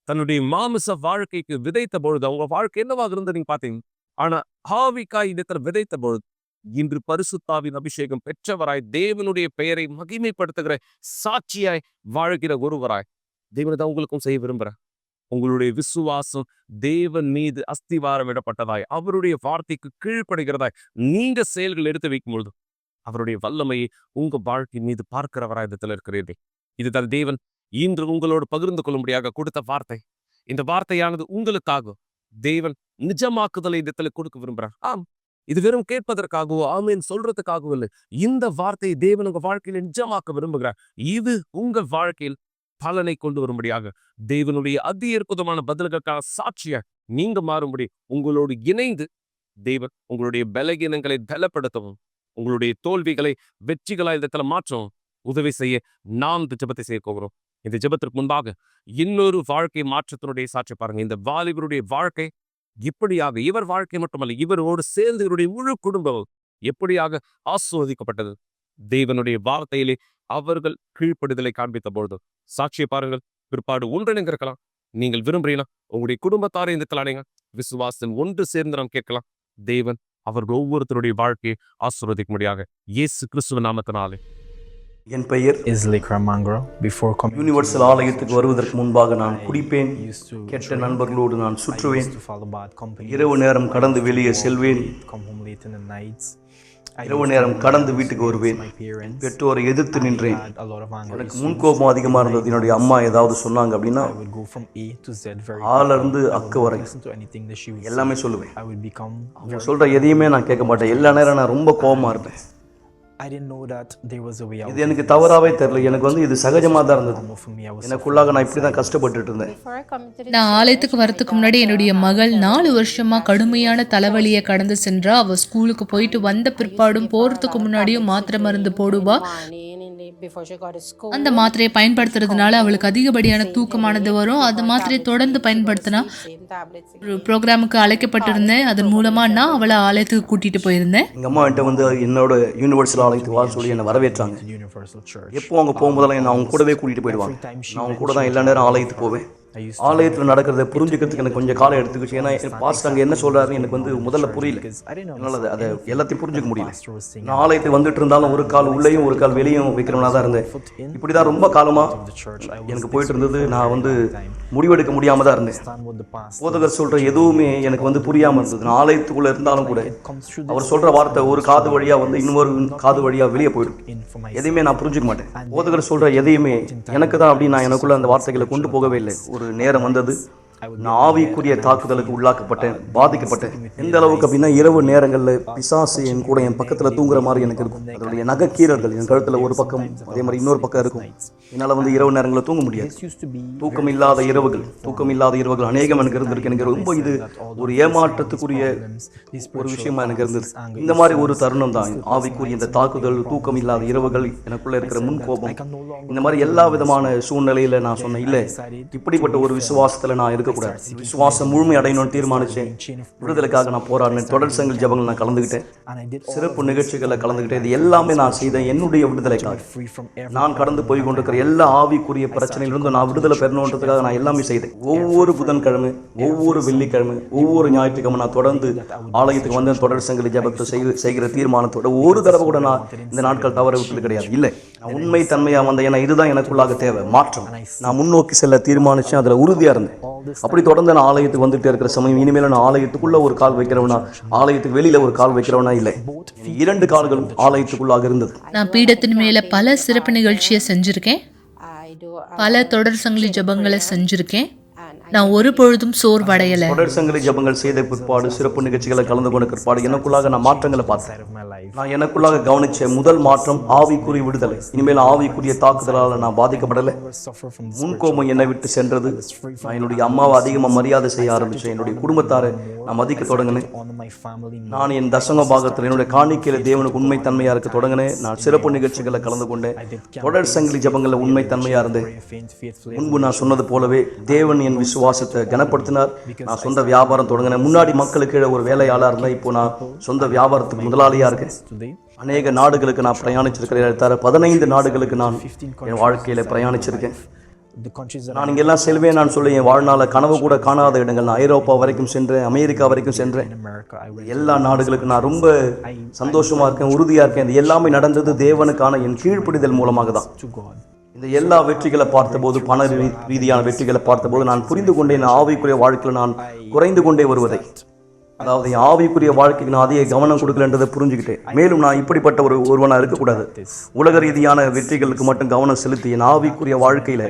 தன்னுடைய மாமிச வாழ்க்கைக்கு விதைத்த பொழுது அவங்க வாழ்க்கை என்னவாக இருந்து நீங்க பாத்தீங்க. ஆனா ஆவிக்காய் இடத்துல விதைத்த பொழுது இன்று பரிசுத்தாவின் அபிஷேகம் பெற்றவராய் தேவனுடைய பெயரை மகிமைப்படுத்துகிற சாட்சியாய் வாழ்கிற ஒருவராய் தேவனை தான் உங்களுக்கும் செய்ய விரும்புறேன். உங்களுடைய விசுவாசம் தேவன் மீது அஸ்திவாரமிடப்பட்டதாய், அவருடைய வார்த்தைக்கு கீழ்ப்படுகிறதாய் நீங்க செயல்கள் எடுத்து வைக்கும் பொழுது அவருடைய வல்லமையை உங்க வாழ்க்கை மீது பார்க்கிறவராய் இடத்துல இருக்கிறீர்கள். இதுதான் தேவன் இன்று உங்களோடு பகிர்ந்து கொள்ளும்படியாக கொடுத்த வார்த்தை. இந்த வார்த்தையானது உங்களுக்காக தேவன் நிஜமாக்குதலை இடத்துல கொடுக்க விரும்புகிறார். ஆம், இது வெறும் கேட்பதற்காகவோ ஆமேன் சொல்றதுக்காகவோ இல்லை. இந்த வார்த்தையை தேவன் உங்க வாழ்க்கையில நிஜமாக்க விரும்புகிறார். இது உங்க வாழ்க்கையில் பலனை கொண்டு வரும்படியாக தேவனுடைய அதி அற்புதமான பதில்களுக்கான சாட்சியா நீங்க மாறும்படி உங்களோடு இணைந்து தேவன் உங்களுடைய பலகீனங்களை பலப்படுத்தவும், உங்களுடைய தோல்விகளை வெற்றிகளா இடத்துல மாற்றவும் உதவி செய்ய நாம் இந்த ஜெபத்தை செய்ய போகிறோம். இந்த ஜெபத்திற்கு முன்பாக இன்னொரு வாழ்க்கை மாற்றத்தினுடைய சாட்சி பாருங்க. இந்த வாலிபருடைய வாழ்க்கை இப்படியாக, இவர் வாழ்க்கை மட்டுமல்ல, இவரோடு சேர்ந்து இவருடைய முழு குடும்பம் எப்படியாக ஆஸ்வதிக்கப்பட்டது. தேவனுடைய வார்த்தையிலே அவர்கள் கீழ்ப்படுதலை காண்பித்த பொழுது சாட்சியை பாருங்கள். பிற்பாடு ஒன்றிணைந்திருக்கலாம். நீங்கள் விரும்புறீங்களா உங்களுடைய குடும்பத்தாரை இந்த கலானைங்க விசுவாசம் ஒன்று சேர்ந்து நாம் கேட்கலாம். தேவன் அவர்கள் ஒவ்வொருத்தருடைய வாழ்க்கையை ஆசீர்வதிக்க முடியாக இயேசு கிறிஸ்துவ நாமத்தினாலே. என் பெயர் யூனிவர்சல் ஆலயத்துக்கு வருவதற்கு முன்பாக நான் குடிப்பேன், கெட்ட நண்பர்களோடு நான் சுற்றுவேன், இரவு நேரம் கடந்து வெளியே செல்வேன், இரவு நேரம் கடந்து வீட்டுக்கு வருவேன், பெற்றோரை எதிர்த்து நின்றேன். எனக்கு முன்கோபம் அதிகமாக இருந்தது. என்னுடைய அம்மா ஏதாவது சொன்னாங்க அப்படின்னா ஆளிருந்து அக்கு வரை எல்லாமே சொல்லுவேன். அவங்க சொல்ற எதையுமே நான் கேட்க மாட்டேன். எல்லா நேரம் நான் ரொம்ப கோபமா இருப்பேன். இது எனக்கு தவறாவே தெரியல. எனக்கு இது சகஜமா தான் இருந்தது. எனக்குள்ளாக நான் இப்படிதான் கஷ்டப்பட்டுட்டு இருந்தேன். நான் ஆலயத்துக்கு வரதுக்கு முன்னாடி என்னுடைய மகள் 4 வருஷமா கடுமையான தலைவலியை கடந்து சென்றா. அவ ஸ்கூலுக்கு போயிட்டு வந்த பிற்பாடும் போறதுக்கு முன்னாடியும் மாத்திரை மருந்து போடுவா. அந்த மாத்திரையை பயன்படுத்துறதுனால அவளுக்கு அதிகப்படியான தூக்கமானது வரும். அந்த மாத்திரையை தொடர்ந்து பயன்படுத்தினா ஒரு ப்ரோக்ராமுக்கு அழைக்கப்பட்டிருந்தேன். அதன் மூலமா நான் அவளை ஆலயத்துக்கு கூட்டிட்டு போயிருந்தேன். எங்க அம்மா என்கிட்ட என்னோட யூனிவர்சல் ஆலயத்துக்கு வா சொல்லி என்னை வரவேற்றாங்க. எப்போ அவங்க போகும்போதெல்லாம் என்ன அவங்க கூடவே கூட்டிட்டு போயிடுவாங்க. நான் அவங்க கூட தான் எல்லா நேரம் ஆலயத்துக்கு போவேன். ஆலயத்தில் நடக்கிறத புரிஞ்சுக்கிறதுக்கு எனக்கு கொஞ்சம் காலம் எடுத்துக்கிச்சு. ஏன்னா பாஸ்டர் அங்கே என்ன சொல்றாருன்னு எனக்கு முதல்ல புரியல. என்னால் அதை எல்லாத்தையும் புரிஞ்சுக்க முடியல. நான் ஆலயத்துக்கு வந்துட்டு இருந்தாலும் ஒரு கால் உள்ளேயும் ஒரு கால் வெளியும் வைக்கிறவனா தான் இருந்தேன். இப்படிதான் ரொம்ப காலமா எனக்கு போயிட்டு இருந்தது. நான் முடிவெடுக்க முடியாம தான் இருந்தேன். போதகர் சொல்ற எதுவுமே எனக்கு புரியாம இருந்தது. நான் ஆலயத்துக்குள்ள இருந்தாலும் கூட அவர் சொல்ற வார்த்தை ஒரு காது வழியா இன்னொரு காது வழியா வெளியே போயிடும். எதையுமே நான் புரிஞ்சுக்க மாட்டேன். போதகர் சொல்ற எதையுமே எனக்கு தான் அப்படி நான் எனக்குள்ள அந்த வார்த்தைகளை கொண்டு போகவே இல்லை. ஒரு நேரம் வந்தது, நான் ஆவிக்குரிய தாக்குதலுக்கு உள்ளாக்கப்பட்டேன், பாதிக்கப்பட்டேன். எந்த அளவுக்கு அப்படின்னா இரவு நேரங்களில் பிசாசு என் கூட என் பக்கத்தில் தூங்குற மாதிரி எனக்கு இருக்கும். அதனுடைய நகைக்கீரல்கள் என் கழுத்தில் ஒரு பக்கம், அதே மாதிரி இன்னொரு பக்கம் இருக்கும். என்னால் இரவு நேரங்களில் தூங்க முடியாது. தூக்கம் இல்லாத இரவுகள் அநேகம் எனக்கு இருந்திருக்கு. எனக்கு ரொம்ப இது ஒரு ஏமாற்றத்துக்குரிய ஒரு விஷயமா எனக்கு இருந்தது. இந்த மாதிரி ஒரு தருணம் தான் ஆவிக்குரிய இந்த தாக்குதல், தூக்கம் இல்லாத இரவுகள், எனக்குள்ள இருக்கிற முன்கோபம், இந்த மாதிரி எல்லா விதமான சூழ்நிலையில நான் சொன்னேன், இல்லை இப்படிப்பட்ட ஒரு விசுவாசத்தில் நான் இருக்கக்கூடாது. விசுவாசம் முழுமை அடையணும்னு தீர்மானிச்சேன். விடுதலைக்காக நான் போராடினேன். தொடர் சங்கிலி ஜெபங்கள் நான் கலந்துக்கிட்டேன். சிறப்பு நிகழ்ச்சிகளை கலந்துக்கிட்டேன். இது எல்லாமே நான் செய்தேன் என்னுடைய விடுதலைக்காக. நான் கடந்து போய் கொண்டிருக்கிற எல்லா ஆவிக்குரிய பிரச்சனையிலிருந்து நான் விடுதலை பெறணுன்றதுக்காக நான் எல்லாமே செய்தேன். ஒவ்வொரு புதன்கிழமை, ஒவ்வொரு வெள்ளிக்கிழமை, ஒவ்வொரு ஞாயிற்றுக்கிழமை நான் தொடர்ந்து ஆலயத்துக்கு வந்து தொடர் சங்கிலி ஜெபத்தை செய்கிற தீர்மானத்தோட ஒரு தடவை கூட நான் இந்த நாட்கள் தவற விட்டது கிடையாது. இல்லை, நான் உண்மை தன்மையா வந்தேன். ஏன்னா இதுதான் எனக்குள்ளாக தேவை, மாற்றம். நான் முன்னோக்கி செல்ல தீர்மானிச்சேன். அதுல உறுதியா இருந்தேன். அப்படி தொடர்ந்து நான் ஆலயத்துக்கு வந்துட்டே இருக்கிற சமயம், இனிமேல நான் ஆலயத்துக்குள்ள ஒரு கால் வைக்கிறவனா, ஆலயத்துக்கு வெளியில ஒரு கால் வைக்கிறவனா இல்லை. 2 கால்களும் ஆலயத்துக்குள்ளாக இருந்தது. நான் பீடத்தின் மேல பல சிறப்பு நிகழ்ச்சியை செஞ்சிருக்கேன். பல தொடர் சங்கிலி ஜெபங்களை செஞ்சிருக்கேன். நான் ஒரு பொழுதும் சோர்வடையல. தொடர் சங்கிலி ஜெபங்கள் செய்த பிற்பாடு, சிறப்பு நிகழ்ச்சிகளை கலந்து கொண்ட பிற்பாடு எனக்குள்ளாக நான் மாற்றங்களை பார்த்தேன். நான் எனக்குள்ளாக கவனிச்ச முதல் மாற்றம் ஆவிக்குரிய விடுதலை. இனிமேல் ஆவிக்குரிய தாக்குதலால் நான் பாதிக்கப்படலை. முன்கோபம் என்னை விட்டு சென்றது. நான் என்னுடைய அம்மாவை அதிகமாக மரியாதை செய்ய ஆரம்பிச்சேன். என்னுடைய குடும்பத்தாரை நான் மதிக்க தொடங்கினேன். நான் என் தசம பாகத்தில் என்னுடைய காணிக்கையில தேவனுக்கு உண்மை தன்மையா இருக்க தொடங்கினேன். நான் சிறப்பு நிகழ்ச்சிகளை கலந்து கொண்டேன். தொடர் சங்கிலி ஜெபங்களில் உண்மை தன்மையா இருந்தேன். முன்பு நான் சொன்னது போலவே தேவன் என் விசுவாசத்தை கனப்படுத்தினார். நான் சொந்த வியாபாரம் தொடங்கினேன். முன்னாடி மக்களுக்கு ஒரு வேலையாளா இருந்தேன். இப்போ நான் சொந்த வியாபாரத்துக்கு முதலாளியா இருக்கேன். அநேக நாடுகளுக்கு நான் பிரயாணிச்சிருக்கிறேன். 15 நாடுகளுக்கு நான் என் வாழ்க்கையில பிரயாணிச்சிருக்கேன். நான் இங்கெல்லாம் செல்வேன் நான் சொல்லி என் வாழ்நாள கனவு கூட காணாத இடங்கள். நான் ஐரோப்பா வரைக்கும் சென்றேன், அமெரிக்கா வரைக்கும் சென்றேன். எல்லா நாடுகளுக்கு நான் ரொம்ப சந்தோஷமா இருக்கேன், உறுதியா இருக்கேன். இது எல்லாமே நடந்தது தேவனுக்கான என் கீழ்ப்படிதல் மூலமாக தான். இந்த எல்லா வெற்றிகளை பார்த்தபோது, பண ரீதியான வெற்றிகளை பார்த்தபோது நான் புரிந்து கொண்டேன், ஆவிக்குரிய வாழ்க்கையில் நான் குறைந்து கொண்டே வருவதை. அதாவது என் ஆவிக்குரிய வாழ்க்கைக்கு நான் அதிக கவனம் கொடுக்கலன்றதை புரிஞ்சுக்கிட்டேன். மேலும் நான் இப்படிப்பட்ட ஒருவனாக இருக்கக்கூடாது. உலக ரீதியான வெற்றிகளுக்கு மட்டும் கவனம் செலுத்தி என் ஆவிக்குரிய வாழ்க்கையில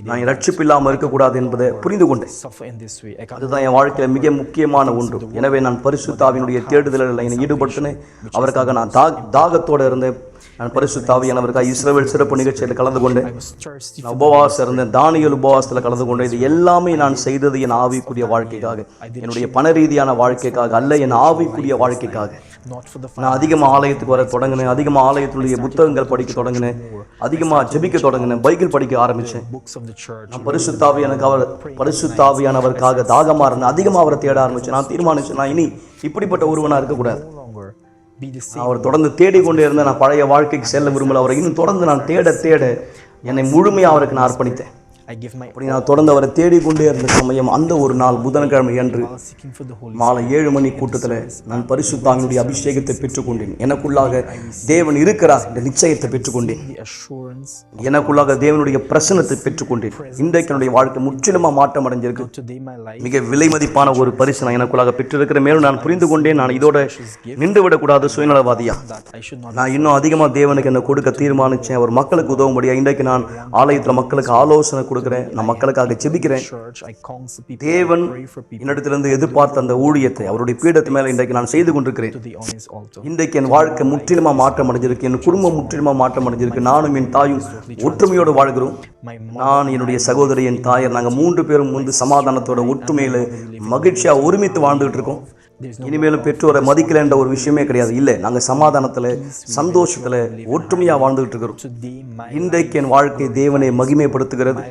நான் ரட்சிப்பு இல்லாமல் இருக்கக்கூடாது என்பதை புரிந்து கொண்டேன். அதுதான் என் வாழ்க்கையில மிக முக்கியமான ஒன்று. எனவே நான் பரிசுத்த ஆவியினுடைய தேடுதலில் என்னை ஈடுபடுத்தினேன். அவருக்காக நான் தாகத்தோடு இருந்தேன். நான் பரிசுத்த ஆவியானவருக்காக இஸ்ரவேல் சிறப்பு நிகழ்ச்சியில் கலந்து கொண்டேன். நான் உபவாசம் இருந்தேன், தானியேல் உபவாசத்தில் கலந்து கொண்டேன். இது எல்லாமே நான் செய்தது என் ஆவிக்குரிய வாழ்க்கைக்காக, என்னுடைய பண ரீதியான வாழ்க்கைக்காக அல்ல, என் ஆவிக்குரிய வாழ்க்கைக்காக. நான் அதிகமாக ஆலயத்துக்கு வர தொடங்கினேன், அதிகமாக ஆலயத்துடைய புத்தகங்கள் படிக்க தொடங்கினேன், அதிகமாக ஜெபிக்க தொடங்கினேன், பைபிள் படிக்க ஆரம்பித்தேன். நான் பரிசுத்தாவியானவருக்காக தாகமாக இருந்தேன், அதிகமாக அவரை தேட ஆரம்பித்தேன். நான் தீர்மானிச்சேன், நான் இனி இப்படிப்பட்ட ஒருவனாக இருக்கக்கூடாது. அவர் தொடர்ந்து தேடிக்கொண்டே இருந்தேன். நான் பழைய வாழ்க்கைக்கு செல்ல விரும்பல. அவரை இன்னும் தொடர்ந்து நான் தேட என்னை முழுமையாக அவருக்கு நான் அர்ப்பணித்தேன். அப்படி நான் தொடர்ந்து அவரை தேடிக்கொண்டே இருந்த சமயம், அந்த ஒரு நாள் புதன்கிழமை அன்று மாலை 7 மணி கூட்டத்தில் நான் பரிசுத்தாவினுடைய அபிஷேகத்தை பெற்றுக்கொண்டேன். எனக்குள்ளாக தேவன் இருக்கிறார் என்ற நிச்சயத்தை பெற்றுக்கொண்டேன். எனக்குள்ளாக தேவனுடைய பிரசன்னத்தை பெற்றுக்கொண்டேன். இன்றைக்கு என்னுடைய வாழ்க்கை முற்றிலுமாக மாற்றம் அடைஞ்சிருக்கு. மிக விலை மதிப்பான ஒரு பரிசு நான் எனக்குள்ளாக பெற்றிருக்கிற. மேலும் நான் புரிந்து கொண்டேன், நான் இதோட நின்று விடக்கூடாது சுயநலவாதியா. நான் இன்னும் அதிகமாக தேவனுக்கு என்ன கொடுக்க தீர்மானிச்சேன். அவர் மக்களுக்கு உதவும்படியா இன்றைக்கு நான் ஆலயத்தில் மக்களுக்கு ஆலோசனை கொடுக்கிறேன், நான் மக்களுக்காக ஜெபிக்கிறேன். தேவன் என்னிடத்திலிருந்து எதிர்பார்த்த அந்த ஊழியத்தை அவருடைய பீடத்து மேல இன்றைக்கு நான் செய்து கொண்டிருக்கிறேன். இன்றைக்கு என் வாழ்க்கை முற்றிலுமா மாற்றம் அடைஞ்சிருக்கு, என் குடும்பம் முற்றிலுமா மாற்றம் அடைஞ்சிருக்கு. நானும் என் தாயும் ஒற்றுமையோடு வாழ்கிறோம். நான், என்னுடைய சகோதரி, என் தாயார், நாங்கள் 3 பேரும் சமாதானத்தோட ஒற்றுமையில மகிழ்ச்சியா ஒருமித்து வாழ்ந்துகிட்டு இருக்கோம். இனிமேலும் பெற்றோரை மதிக்கல என்ற ஒரு விஷயமே கிடையாது. இல்லை, நாங்கள் சமாதானத்தில், சந்தோஷத்தில், ஒற்றுமையாக வாழ்ந்துகிட்டு இருக்கிறோம். இன்றைக்கு என் வாழ்க்கை தேவனை மகிமைப்படுத்துகிறது.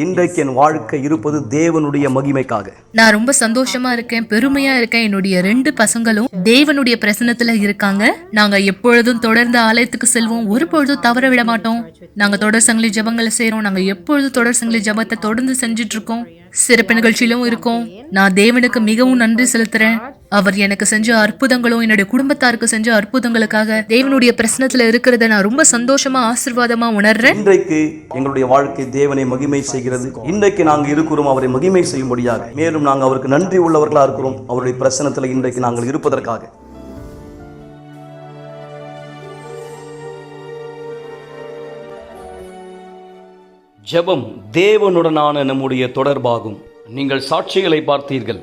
இன்றைக்கு என் வாழ்க்கை இருப்பது தேவனுடைய மகிமைக்காக. நான் ரொம்ப சந்தோஷமா இருக்கேன், பெருமையா இருக்கேன். என்னுடைய 2 பசங்களும் தேவனுடைய பிரசன்னத்துல இருக்காங்க. நாங்க எப்பொழுதும் தொடர்ந்து ஆலயத்துக்கு செல்வோம், ஒரு பொழுதும் தவற விட மாட்டோம். நாங்க தொடர் சங்கிலி ஜபங்களை செய்யறோம். நாங்க எப்பொழுதும் தொடர் சங்கிலி ஜபத்தை தொடர்ந்து செஞ்சுட்டு இருக்கோம். சிறப்பு நிகழ்ச்சியிலும் இருக்கோம். நான் தேவனுக்கு மிகவும் நன்றி செலுத்துறேன். அவர் எனக்கு செஞ்ச அற்புதங்களும், என்னுடைய குடும்பத்தாருக்கு செஞ்ச அற்புதங்களுக்காக தேவனுடைய பிரசனத்துல இருக்கிறத நான் ரொம்ப சந்தோஷமா, ஆசீர்வாதமா உணர்றேன். இன்றைக்கு எங்களுடைய வாழ்க்கை தேவனை மகிமை செய்கிறது. இன்றைக்கு நாங்கள் இருக்கிறோம் அவரை மகிமை செய்யும்படியாக. மேலும் நாங்கள் அவருக்கு நன்றி உள்ளவர்களா இருக்கிறோம், அவருடைய பிரசனத்துல இன்றைக்கு நாங்கள் இருப்பதற்காக. ஜெபம் தேவனுடனான நம்முடைய தொடர்பாகும். நீங்கள் சாட்சிகளை பார்த்தீர்கள்,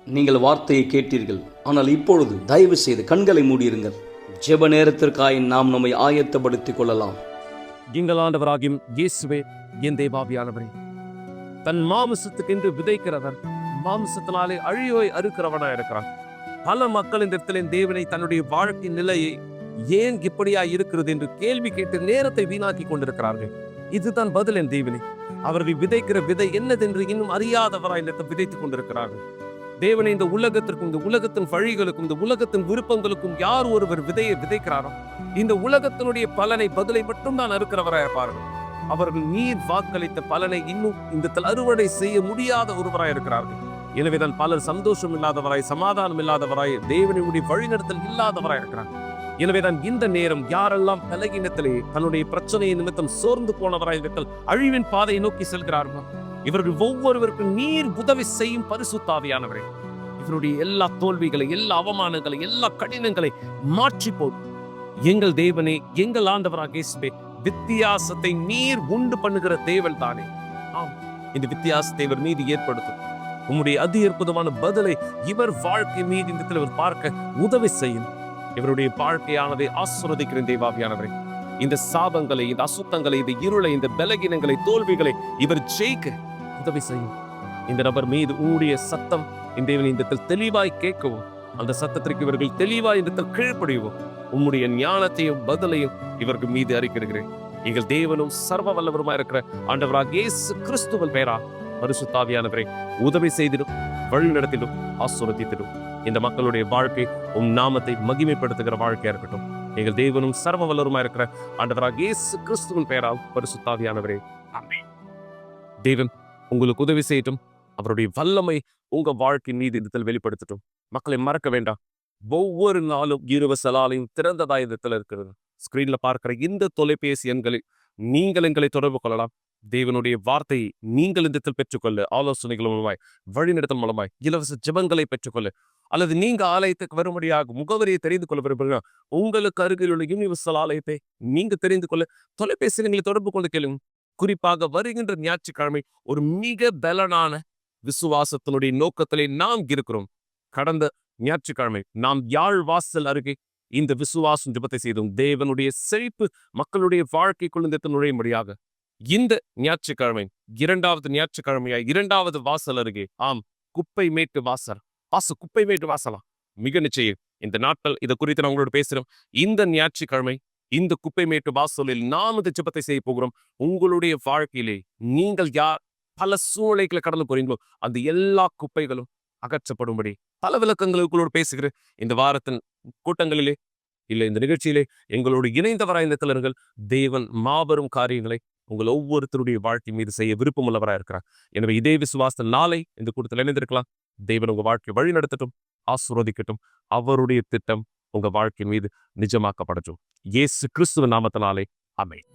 நீங்கள் வார்த்தையை கேட்டீர்கள். ஆனால் இப்பொழுது தயவு செய்து கண்களை மூடியிருங்கள். ஜெப நேரத்திற்காய் நாம் நம்மை ஆயத்தப்படுத்திக் கொள்ளலாம். எங்கள் ஆண்டவராகியும் இயேசுவே, என் தேவாவியானவரே, தன் மாமிசத்துக்கென்று விதைக்கிறவர் மாமிசத்தினாலே அழிவை அறுக்கிறவனா இருக்கிறான். பல மக்கள் இந்த இடத்துல தேவனை தன்னுடைய வாழ்க்கை நிலையை ஏன் இப்படியா இருக்கிறது என்று கேள்வி கேட்டு நேரத்தை வீணாக்கி கொண்டிருக்கிறார்கள். இதுதான் பதில். என் தேவனே, அவர்கள் விதைக்கிற விதை என்னதென்று இன்னும் அறியாதவராய் விதைத்துக் கொண்டிருக்கிறார்கள். தேவனை, இந்த உலகத்திற்கும், இந்த உலகத்தின் வழிகளுக்கும், இந்த உலகத்தின் விருப்பங்களுக்கும் யார் ஒருவர் விதையை விதைக்கிறாரோ, இந்த உலகத்தினுடைய பலனை, பதிலை மட்டும் தான் அறுக்கிறவராய் இருப்பார்கள். அவர்கள் நீர் வாக்களித்த பலனை இன்னும் இந்த அறுவடை செய்ய முடியாத ஒருவராய் இருக்கிறார்கள். எனவேதான் பலர் சந்தோஷம் இல்லாதவராய், சமாதானம் இல்லாதவராய், தேவனுடைய வழிநடத்தல் இல்லாதவராய் இருக்கிறார்கள். எனவேதான் இந்த நேரம் யாரெல்லாம் பலகீனத்திலே தன்னுடைய பிரச்சனையை நிமித்தம் சோர்ந்து போனவராய் அழிவின் பாதையை நோக்கி செல்கிறார்கள், இவர்கள் ஒவ்வொருவருக்கும் நீர் உதவி செய்யும் பரிசுத்தாவியானவரே. இவருடைய எல்லா தோல்விகளை, எல்லா அவமானங்களை, எல்லா கடினங்களை மாற்றி போடும். எங்கள் தேவனே, எங்கள் ஆண்டவராக இயேசுவே, வித்தியாசத்தை நீர் உண்டு பண்ணுகிற தேவன் தானே. ஆம், இந்த வித்தியாசத்தை இவர் மீது ஏற்படுத்தும். உம்முடைய அதி அற்புதமான பதிலை இவர் வாழ்க்கை மீது இந்த இவர் பார்க்க உதவி செய்யும். இவருடைய வாழ்க்கையானதை ஆசீர்வதிக்கிற தேவாவியானவரே, இந்த சாபங்களை, இந்த அசுத்தங்களை, இந்த இருளை, இந்த பலகீனங்களை, தோல்விகளை இவர் ஜெயிக்க உதவி செய்யும். இந்த நபர் மீது உங்களுடைய சத்தம் இந்த தெளிவாய் கேட்கவும், அந்த சத்தத்திற்கு இவர்கள் தெளிவாய் இந்த கீழ்ப்படியவும், உம்முடைய ஞானத்தையும் பதிலையும் இவர்கள் மீது அறிக்கிறேன். எங்கள் தேவனும் சர்வ வல்லவருமா இருக்கிற ஆண்டவராக இயேசு கிறிஸ்துவின் பெயரா பரிசுத்தாவியானவரை உதவி செய்திடும், வழி நடத்திடும், ஆசீர்வதித்திடும். இந்த மக்களுடைய வாழ்க்கை உம் நாமத்தை மகிமைப்படுத்துகிற வாழ்க்கையா இருக்கட்டும். எங்கள் தேவனும் சர்வ வல்லவருமா இருக்கிற ஆண்டவராக இயேசு கிறிஸ்துவின் பெயரால் பரிசுத்தாவியானவரே, ஆமென். தேவன் உங்களுக்கு உதவி செய்யட்டும். அவருடைய வல்லமை உங்க வாழ்க்கை மீது இந்த வெளிப்படுத்தட்டும். மக்களை மறக்க வேண்டாம், ஒவ்வொரு நாளும் யூனிவர்சல் ஆலயம் திறந்ததா இடத்துல இருக்கிறது. ஸ்கிரீன்ல பார்க்கிற இந்த தொலைபேசி எண்களில் நீங்கள் எங்களை தொடர்பு கொள்ளலாம். தேவனுடைய வார்த்தையை நீங்கள் இந்த இடத்தில் பெற்றுக்கொள்ள ஆலோசனைகள் மூலமாய், வழிநடத்தல் மூலமாய், இலவச ஜெபங்களை பெற்றுக்கொள்ள, அல்லது நீங்க ஆலயத்துக்கு வரும்படியாக முகவரியை தெரிந்து கொள்ள விரும்புகிறீங்க, உங்களுக்கு அருகில் உள்ள யுனிவர்சல் ஆலயத்தை நீங்க தெரிந்து கொள்ள தொலைபேசியில் எங்களை தொடர்பு கொண்டு கேளுங்க. குறிப்பாக வருகின்ற ஞாயிற்றுக்கிழமை ஒரு மிக பலனான விசுவாசத்தினுடைய நோக்கத்திலே நாம் இருக்கிறோம். கடந்த ஞாயிற்றுக்கிழமை நாம் யாழ் வாசல் அருகே இந்த விசுவாசம் ஜெபத்தை செய்தோம். தேவனுடைய செழிப்பு மக்களுடைய வாழ்க்கைக்குள் இந்த நுழையும்படியாக இந்த ஞாயிற்றுக்கிழமை இரண்டாவது ஞாயிற்றுக்கிழமையாய் இரண்டாவது வாசல் அருகே, ஆம், குப்பை மேட்டு வாசல், குப்பை மேட்டு வாசலாம். மிக நிச்சயம் இந்த நாட்கள் இதை குறித்து நான் உங்களோட பேசுறோம். இந்த ஞாயிற்றுக்கிழமை இந்த குப்பை மேட்டு வாசலில் நாம் இந்த ஜெபத்தை செய்ய போகிறோம். உங்களுடைய வாழ்க்கையிலே நீங்கள் யார் பல சூழ்நிலைகளை கடந்து போறீங்களோ அந்த எல்லா குப்பைகளும் அகற்றப்படும்படி பல விளக்கங்களுக்குள்ளோடு பேசுகிறேன். இந்த வாரத்தின் கூட்டங்களிலே இல்லை இந்த நிகழ்ச்சியிலே எங்களோடு இணைந்தவராய் இந்த தலைவர்கள் தேவன் மாபெரும் காரியங்களை உங்கள் ஒவ்வொருத்தருடைய வாழ்க்கை மீது செய்ய விருப்பமுள்ளவராக இருக்கிறார். எனவே இதே விசுவாசத்தில் நாளை இந்த கூட்டத்தில் இணைந்திருக்கலாம். தேவன் உங்க வாழ்க்கை வழி நடத்தட்டும், ஆசீர்வதிக்கட்டும். அவருடைய திட்டம் உங்க வாழ்க்கை மீது நிஜமாக்கப்படட்டும். இயேசு கிறிஸ்துவின் நாமத்தினாலே ஆமென்.